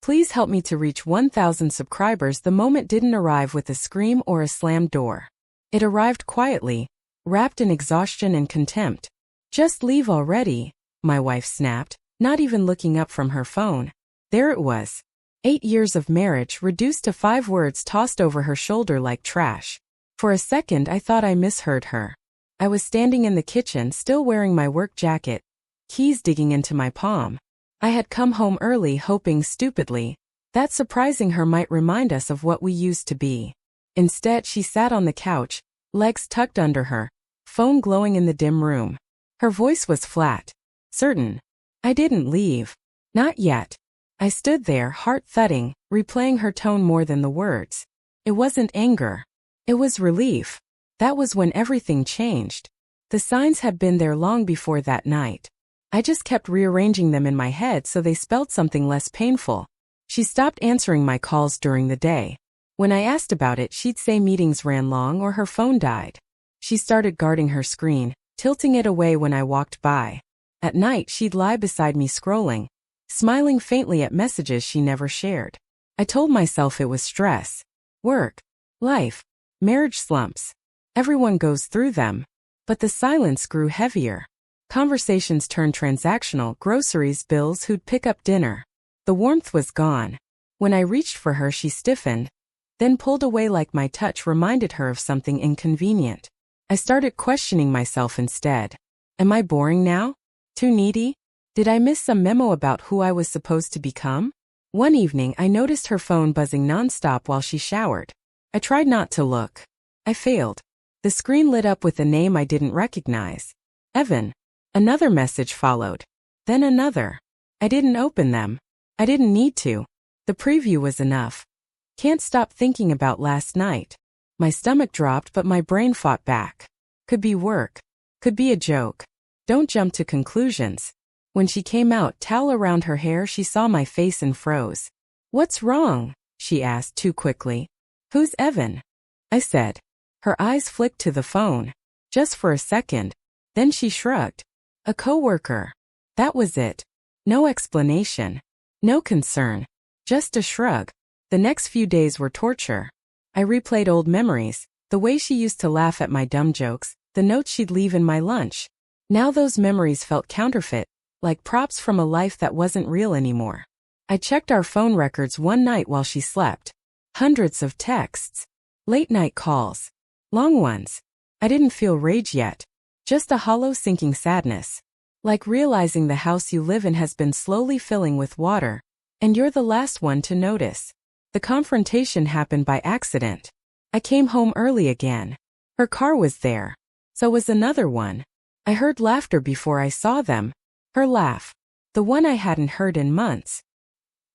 Please help me to reach 1,000 subscribers. The moment didn't arrive with a scream or a slammed door. It arrived quietly, wrapped in exhaustion and contempt. Just leave already, my wife snapped, not even looking up from her phone. There it was. 8 years of marriage reduced to 5 words tossed over her shoulder like trash. For a second I thought I misheard her. I was standing in the kitchen still wearing my work jacket, keys digging into my palm. I had come home early hoping stupidly that surprising her might remind us of what we used to be. Instead she sat on the couch, legs tucked under her, phone glowing in the dim room. Her voice was flat, certain. I didn't leave. Not yet. I stood there, heart thudding, replaying her tone more than the words. It wasn't anger. It was relief. That was when everything changed. The signs had been there long before that night. I just kept rearranging them in my head so they spelled something less painful. She stopped answering my calls during the day. When I asked about it, she'd say meetings ran long or her phone died. She started guarding her screen, tilting it away when I walked by. At night, she'd lie beside me scrolling, smiling faintly at messages she never shared. I told myself it was stress. Work. Life. Marriage slumps. Everyone goes through them. But the silence grew heavier. Conversations turned transactional, groceries, bills, who'd pick up dinner. The warmth was gone. When I reached for her, she stiffened, then pulled away like my touch reminded her of something inconvenient. I started questioning myself instead. Am I boring now? Too needy? Did I miss some memo about who I was supposed to become? One evening, I noticed her phone buzzing nonstop while she showered. I tried not to look. I failed. The screen lit up with a name I didn't recognize. Evan. Another message followed. Then another. I didn't open them. I didn't need to. The preview was enough. Can't stop thinking about last night. My stomach dropped but my brain fought back. Could be work. Could be a joke. Don't jump to conclusions. When she came out, towel around her hair, she saw my face and froze. What's wrong? She asked too quickly. Who's Evan? I said. Her eyes flicked to the phone. Just for a second. Then she shrugged. A coworker. That was it. No explanation. No concern. Just a shrug. The next few days were torture. I replayed old memories, the way she used to laugh at my dumb jokes, the notes she'd leave in my lunch. Now those memories felt counterfeit, like props from a life that wasn't real anymore. I checked our phone records one night while she slept. Hundreds of texts. Late-night calls. Long ones. I didn't feel rage yet. Just a hollow sinking sadness. Like realizing the house you live in has been slowly filling with water, and you're the last one to notice. The confrontation happened by accident. I came home early again. Her car was there. So was another one. I heard laughter before I saw them. Her laugh. The one I hadn't heard in months.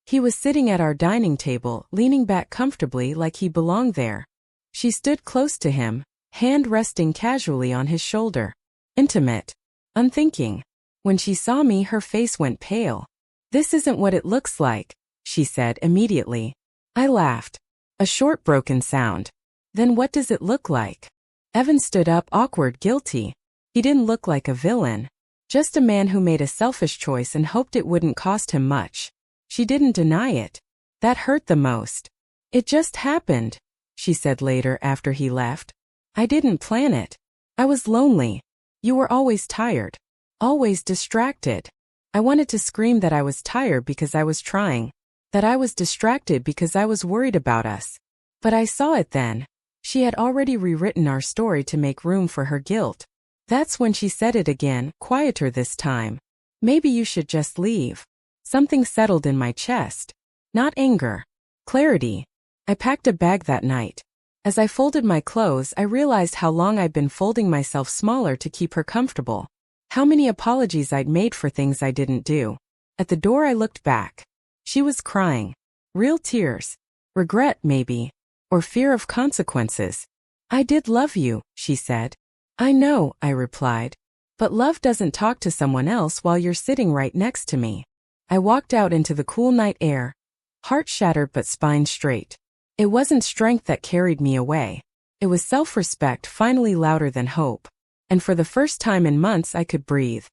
He was sitting at our dining table, leaning back comfortably like he belonged there. She stood close to him, hand resting casually on his shoulder. Intimate. Unthinking. When she saw me, her face went pale. This isn't what it looks like, she said immediately. I laughed. A short broken sound. Then what does it look like? Evan stood up, awkward, guilty. He didn't look like a villain. Just a man who made a selfish choice and hoped it wouldn't cost him much. She didn't deny it. That hurt the most. It just happened, she said later after he left. I didn't plan it. I was lonely. You were always tired. Always distracted. I wanted to scream that I was tired because I was trying. That I was distracted because I was worried about us. But I saw it then. She had already rewritten our story to make room for her guilt. That's when she said it again, quieter this time. Maybe you should just leave. Something settled in my chest. Not anger. Clarity. I packed a bag that night. As I folded my clothes, I realized how long I'd been folding myself smaller to keep her comfortable. How many apologies I'd made for things I didn't do. At the door I looked back. She was crying. Real tears. Regret, maybe. Or fear of consequences. I did love you, she said. I know, I replied. But love doesn't talk to someone else while you're sitting right next to me. I walked out into the cool night air. Heart shattered but spine straight. It wasn't strength that carried me away. It was self-respect finally louder than hope. And for the first time in months I could breathe.